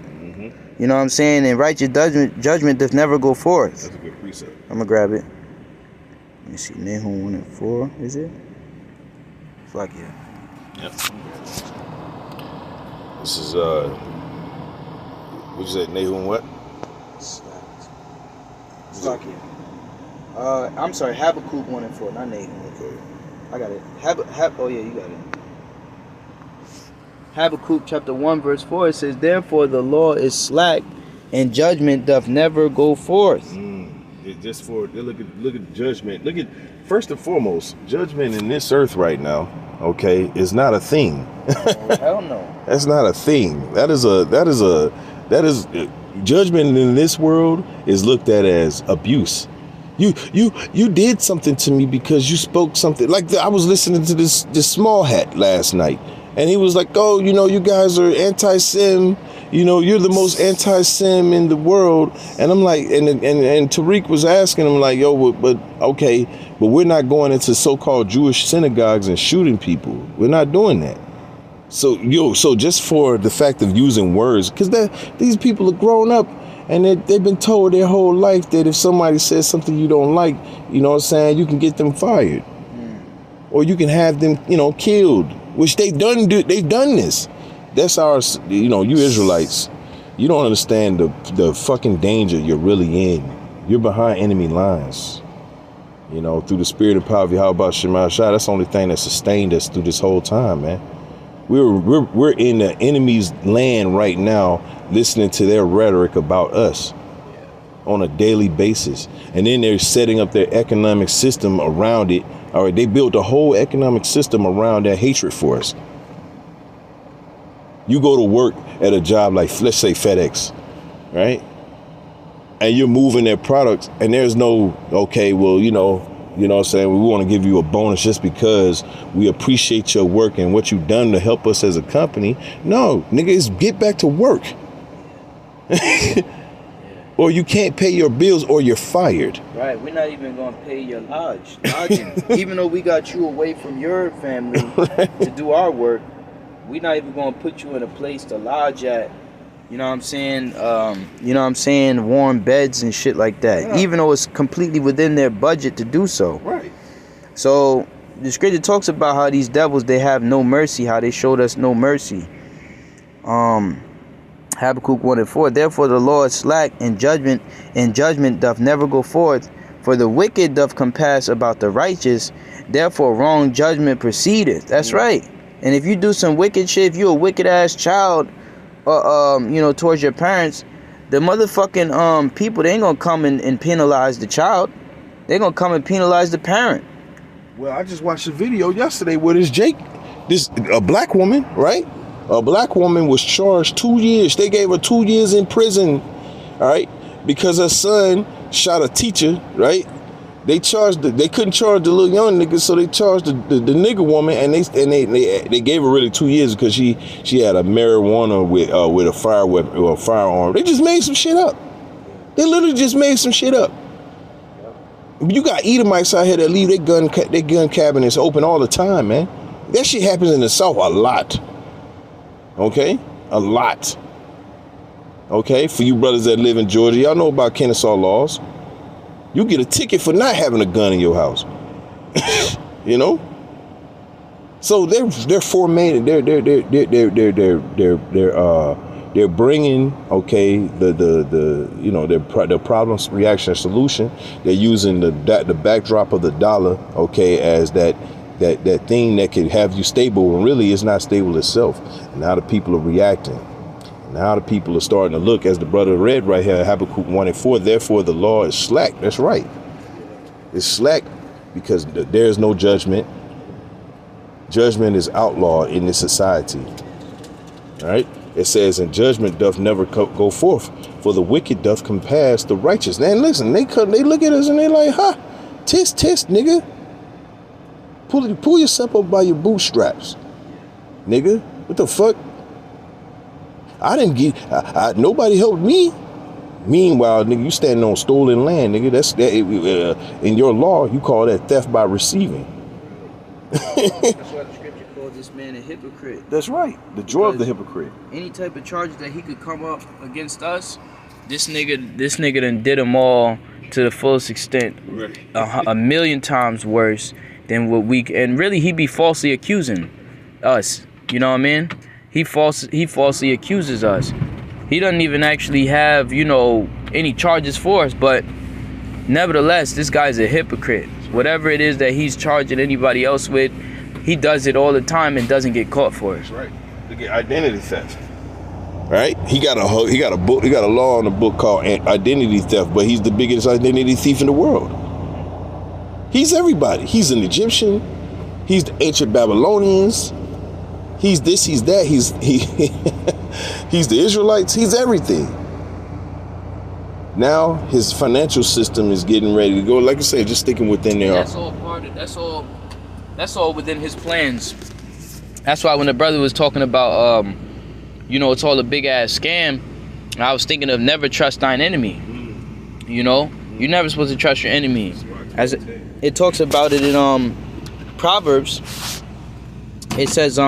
You know what I'm saying? And righteous judgment doth never go forth. That's a good precept. I'm gonna grab it. Let me see, Nahum 1:4. Is it? Fuck yeah. Yep. This is what you said, Nahum what? Fuck yeah. I'm sorry, Habakkuk 1:4, not Nahum. Okay. I got it. Oh yeah, you got it. Habakkuk chapter 1:4, it says, therefore the law is slack, and judgment doth never go forth. Just for look at judgment. Look at, first and foremost, judgment in this earth right now, okay, is not a thing. Oh, hell no. That's not a thing. That is judgment in this world is looked at as abuse. You did something to me because you spoke something. Like I was listening to this Small Hat last night, and he was like, "Oh, you guys are anti-Sim. You're the most anti-Sim in the world." And I'm like, and Tariq was asking him like, "Yo, but okay, but we're not going into so-called Jewish synagogues and shooting people. We're not doing that." So just for the fact of using words, because these people are grown up. And they've been told their whole life that if somebody says something you don't like, you can get them fired. Or you can have them, killed, which they've done this. That's our, you Israelites, you don't understand the fucking danger you're really in. You're behind enemy lines. Through the spirit and power of Yahweh Shema Shai, that's the only thing that sustained us through this whole time, man. We're in the enemy's land right now, listening to their rhetoric about us on a daily basis. And then they're setting up their economic system around it. All right, they built a whole economic system around their hatred for us. You go to work at a job like, let's say FedEx, right? And you're moving their products, and there's no, okay, well, You know what I'm saying? We want to give you a bonus just because we appreciate your work and what you've done to help us as a company. No, niggas, get back to work. Or you can't pay your bills or you're fired. Right, we're not even going to pay your lodging. Even though we got you away from your family to do our work, we're not even going to put you in a place to lodge at. You know what I'm saying? You know what I'm saying? Warm beds and shit like that. Yeah. Even though it's completely within their budget to do so. Right. So the scripture talks about how these devils, they have no mercy, how they showed us no mercy. Habakkuk 1:4. Therefore the Lord slack in judgment doth never go forth, for the wicked doth compass about the righteous, therefore wrong judgment proceedeth. That's right. And if you do some wicked shit, if you a wicked ass child, you know, towards your parents, the motherfucking people, they ain't gonna come and penalize the child. They gonna come and penalize the parent. Well, I just watched a video yesterday where a black woman, right? A black woman was charged 2 years. They gave her 2 years in prison, all right, because her son shot a teacher, right? They couldn't charge the little young nigga, so they charged the nigga woman, and they gave her really 2 years because she had a marijuana with a fire weapon or a firearm. They just made some shit up. They literally just made some shit up. You got Edomites out here that leave their gun cabinets open all the time, man. That shit happens in the South a lot. Okay? A lot. Okay? For you brothers that live in Georgia, y'all know about Kennesaw laws. You get a ticket for not having a gun in your house. You know? So they're formatting, they're bringing, okay, the you know, the problem, reaction, solution. They're using the backdrop of the dollar, okay, as that thing that could have you stable when really it's not stable itself. And now the people are reacting. Now the people are starting to look, as the brother read right here, Habakkuk 1:4, therefore the law is slack. That's right. It's slack because there's no judgment. Judgment is outlawed in this society. All right? It says, and judgment doth never go forth, for the wicked doth compass the righteous. And listen, they look at us and they like, huh, tisk, nigga. Pull yourself up by your bootstraps, nigga. What the fuck? I didn't get. Nobody helped me. Meanwhile, nigga, you standing on stolen land, nigga. That's that. In your law, you call that theft by receiving. That's why the scripture calls this man a hypocrite. That's right. The joy of the hypocrite. Any type of charges that he could come up against us, this nigga done did them all to the fullest extent. Right. A million times worse than what we. And really, he be falsely accusing us. You know what I mean? He falsely accuses us. He doesn't even actually have, you know, any charges for us, but nevertheless, this guy's a hypocrite. Whatever it is that he's charging anybody else with, he does it all the time and doesn't get caught for it. That's right. Look at identity theft. Right? He got a law on the book called identity theft, but he's the biggest identity thief in the world. He's everybody. He's an Egyptian. He's the ancient Babylonians. He's this, he's that, he's the Israelites, he's everything. Now his financial system is getting ready to go. Like I said, just sticking within there. That's all within his plans. That's why when the brother was talking about you know, it's all a big ass scam, I was thinking of never trust thine enemy. You know? You're never supposed to trust your enemy. As it talks about it in Proverbs, it says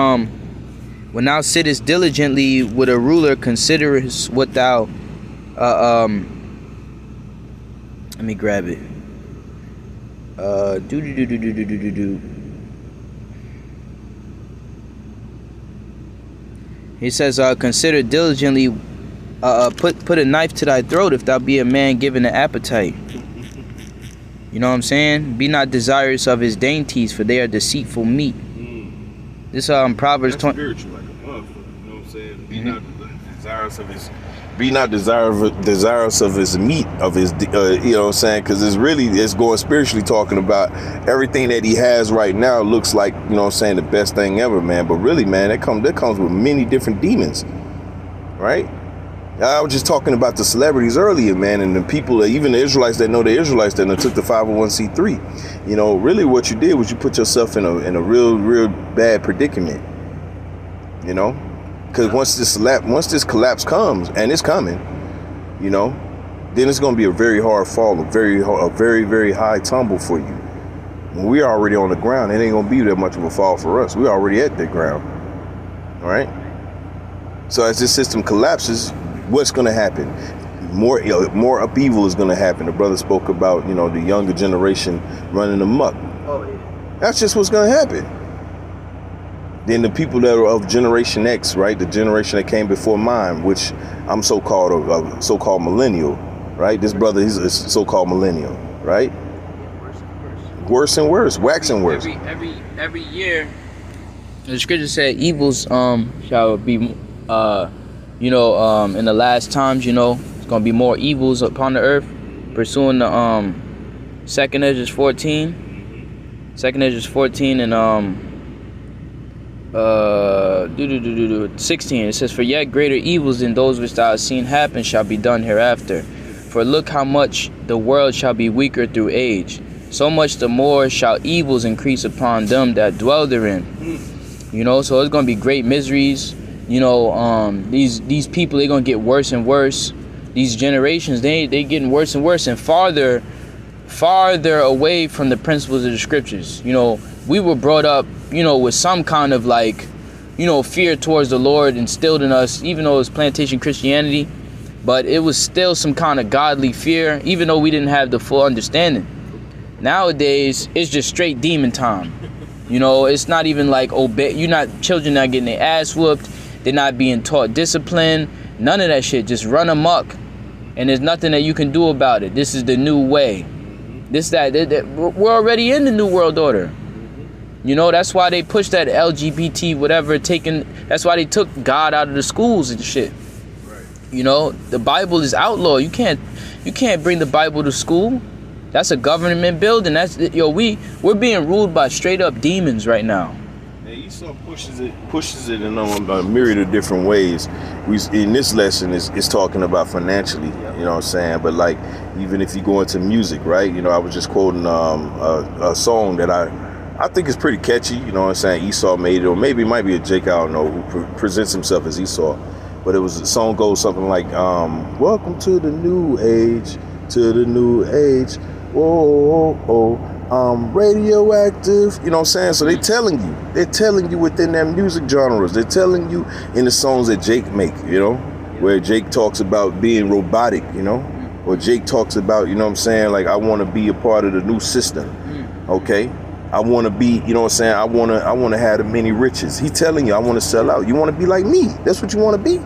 when thou sittest diligently with a ruler, consider what thou let me grab it. He says, consider diligently, put a knife to thy throat if thou be a man given an appetite. You know what I'm saying? Be not desirous of his dainties, for they are deceitful meat. This Proverbs 20. Spiritual, like a motherfucker. You know what I'm saying? Be not desirous of his. Be not desirous of his meat, of his. You know what I'm saying? Because it's going spiritually, talking about everything that he has right now looks like, you know what I'm saying, the best thing ever, man. But really, man, that comes with many different demons, right? I was just talking about the celebrities earlier, man, and the people, even the Israelites that know the Israelites that took the 501c3. You know, really what you did was you put yourself in a real bad predicament. You know, because once this collapse comes, and it's coming, you know, then it's going to be a very hard fall, a very high tumble for you. When we're already on the ground, it ain't going to be that much of a fall for us. We're already at the ground. All right. So as this system collapses, what's going to happen? More upheaval is going to happen. The brother spoke about, you know, the younger generation running amok. Oh, yeah. That's just what's going to happen. Then the people that are of Generation X, right? The generation that came before mine, which I'm so-called millennial, right? This brother, he's a so-called millennial, right? Worse and worse, waxing worse. Every year, the scripture said evils shall be, in the last times, you know, it's gonna be more evils upon the earth, pursuing the 2nd Esdras 14, 2nd Esdras 14 and 16. It says, "For yet greater evils than those which thou hast seen happen shall be done hereafter. For look how much the world shall be weaker through age. So much the more shall evils increase upon them that dwell therein." You know, so it's gonna be great miseries. You know, these people, they're gonna get worse and worse. These generations, they getting worse and worse, and farther away from the principles of the scriptures. You know, we were brought up, you know, with some kind of like, you know, fear towards the Lord instilled in us, even though it was plantation Christianity, but it was still some kind of godly fear, even though we didn't have the full understanding. Nowadays, it's just straight demon time. You know, it's not even like children not getting their ass whooped. They're not being taught discipline. None of that shit. Just run amok. And there's nothing that you can do about it. This is the new way. We're already in the new world order. You know, that's why they push that LGBT whatever, that's why they took God out of the schools and shit. Right. You know, the Bible is outlawed. You can't bring the Bible to school. That's a government building. We're being ruled by straight up demons right now. Yeah, Esau pushes it in a myriad of different ways. In this lesson is talking about financially, you know what I'm saying? But like, even if you go into music, right? You know, I was just quoting a song that I think is pretty catchy, you know what I'm saying? Esau made it, or maybe it might be a Jake, I don't know, who presents himself as Esau. But the song goes something like, welcome to the new age, I'm radioactive, you know what I'm saying? So they're telling you within their music genres, they're telling you in the songs that Jake make, you know, where Jake talks about being robotic, you know, or Jake talks about, you know what I'm saying, like, I want to be a part of the new system, okay? I want to be, you know what I'm saying, I want to have the many riches. He telling you, I want to sell out. You want to be like me. That's what you want to be.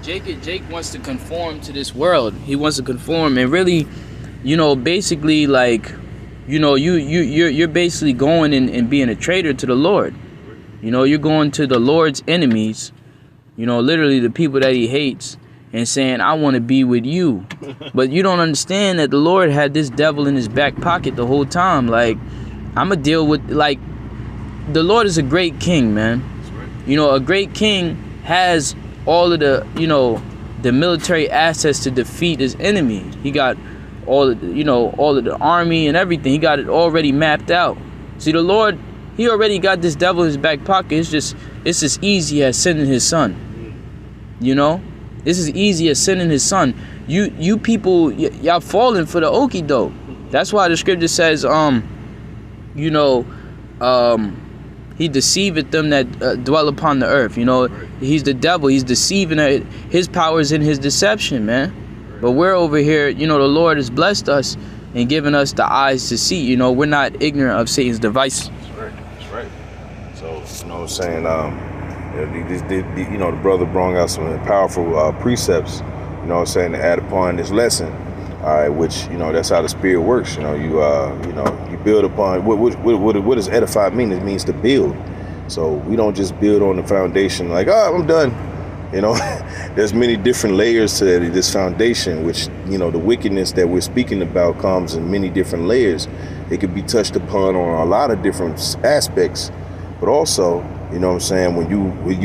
Jake wants to conform to this world. He wants to conform, and really, you know, basically, like, you know, you're basically going and being a traitor to the Lord. You know, you're going to the Lord's enemies, you know, literally the people that he hates, and saying, I want to be with you. But you don't understand that the Lord had this devil in his back pocket the whole time. Like, I'm going to deal with, like, the Lord is a great king, man. You know, a great king has all of the, you know, the military assets to defeat his enemy. He got all of the, you know, all of the army and everything. He got it already mapped out. See, the Lord, he already got this devil in his back pocket. It's as easy as sending his son. You know, this is easy as sending his son. You people, y'all falling for the okie doke. That's why the scripture says, you know, he deceiveth them that dwell upon the earth. You know, he's the devil. He's deceiving. His power is in his deception, man. But we're over here, you know, the Lord has blessed us and given us the eyes to see. You know, we're not ignorant of Satan's devices. That's right. So, you know what I'm saying? You know, the brother brought out some powerful precepts, you know what I'm saying, to add upon this lesson. All right, which, you know, that's how the spirit works. You know, you build upon what does edify mean? It means to build. So we don't just build on the foundation like, oh, I'm done. You know, there's many different layers to this foundation, which, you know, the wickedness that we're speaking about comes in many different layers. It could be touched upon on a lot of different aspects, but also You know what I'm saying? When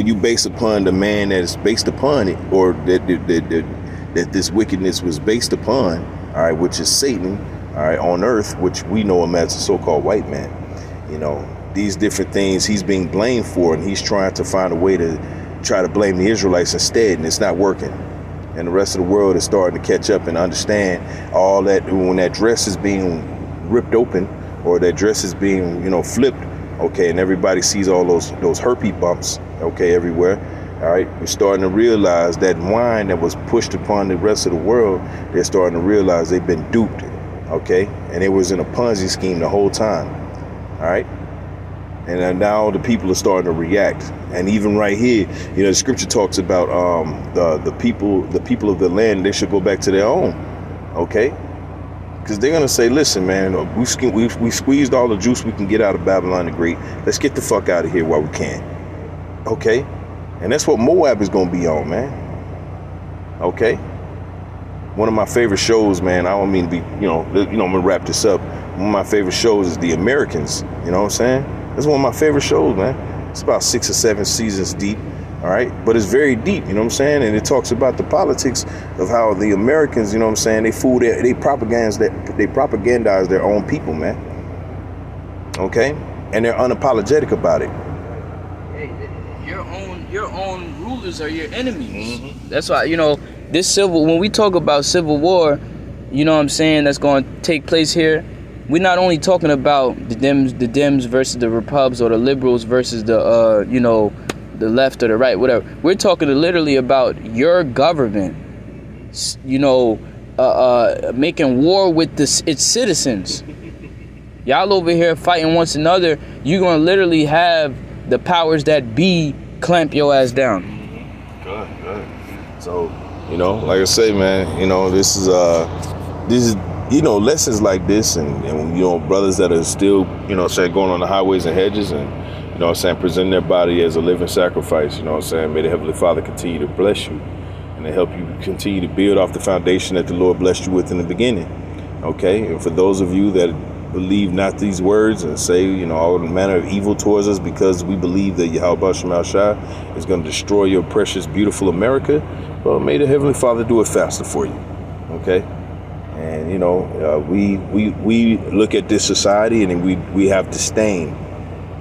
you base upon the man that is based upon it, or that this wickedness was based upon, all right, which is Satan, all right, on earth, which we know him as the so-called white man. You know, these different things he's being blamed for, and he's trying to find a way to try to blame the Israelites instead, and it's not working. And the rest of the world is starting to catch up and understand all that. When that dress is being ripped open, or that dress is being, you know, flipped, okay, and everybody sees all those herpes bumps, okay, everywhere. All right, we're starting to realize that wine that was pushed upon the rest of the world, they're starting to realize they've been duped, okay? And it was in a Ponzi scheme the whole time, all right? And now the people are starting to react. And even right here, you know, the scripture talks about the people of the land, they should go back to their own, okay? Because they're going to say, listen, man, we squeezed all the juice we can get out of Babylon the Great. Let's get the fuck out of here while we can, okay? And that's what Moab is going to be on, man. Okay? One of my favorite shows, man, I don't mean to be, I'm going to wrap this up. One of my favorite shows is The Americans. You know what I'm saying? That's one of my favorite shows, man. It's about 6 or 7 seasons deep, all right? But it's very deep, you know what I'm saying? And it talks about the politics of how the Americans, you know what I'm saying, they propagandize their own people, man. Okay? And they're unapologetic about it. Your own rulers are your enemies. Mm-hmm. That's why, when we talk about civil war, you know what I'm saying, that's going to take place here, we're not only talking about the Dems versus the Repubs, or the liberals versus the the left or the right, whatever. We're talking literally about your government, making war with its citizens. Y'all over here fighting one another. You're going to literally have the powers that be clamp your ass down. Good. So, like I say, man, this is lessons like this, and brothers that are still, going on the highways and hedges, and presenting their body as a living sacrifice. May the Heavenly Father continue to bless you, and to help you continue to build off the foundation that the Lord blessed you with in the beginning. Okay, and for those of you that believe not these words and say, all manner of evil towards us because we believe that Yahweh Shema Shai is going to destroy your precious, beautiful America, well, may the Heavenly Father do it faster for you. Okay. And, we look at this society and we have disdain.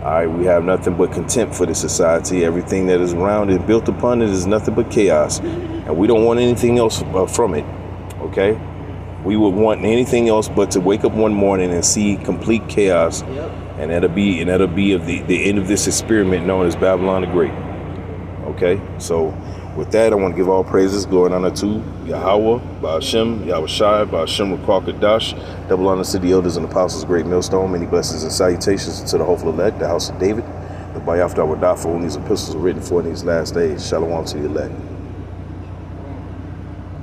All right. We have nothing but contempt for this society. Everything that is around it, built upon it, is nothing but chaos. And we don't want anything else from it. Okay. We would want anything else but to wake up one morning and see complete chaos. Yep. And that'll be of the end of this experiment known as Babylon the Great. Okay. So with that, I want to give all praises, glory and honor to Yahweh, Ba'ashem, Yahweh Shai, Ba'ashem Ruach Kadash, double honor to the elders and apostles, great millstone, many blessings and salutations to the hopeful elect, the house of David, the Bayafta Wadafa, when these epistles are written for in these last days. Shalom to the elect.